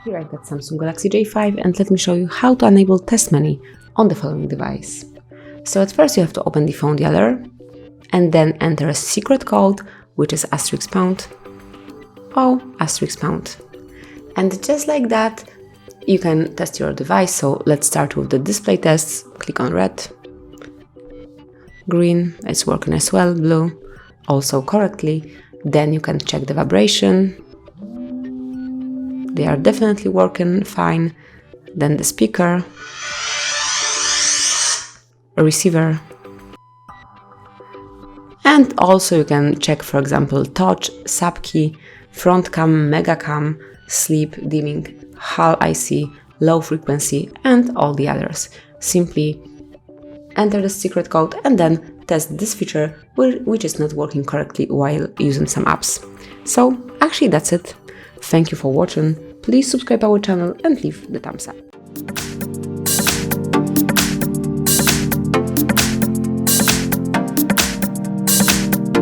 Here I've got Samsung Galaxy J5 and let me show you how to enable test menu on the following device. So at first you have to open the phone dialer and then enter a secret code, which is *# or *#. And just like that, you can test your device. So let's start with the display tests. Click on red, green, it's working as well, blue, also correctly. Then you can check the vibration. They are definitely working fine. Then the speaker, receiver, and also you can check, for example, touch, sub key, front cam, mega cam, sleep, dimming, Hall IC, low frequency, and all the others. Simply enter the secret code and then test this feature which is not working correctly while using some apps. So actually that's it. Thank you for watching. Please subscribe our channel and leave the thumbs up.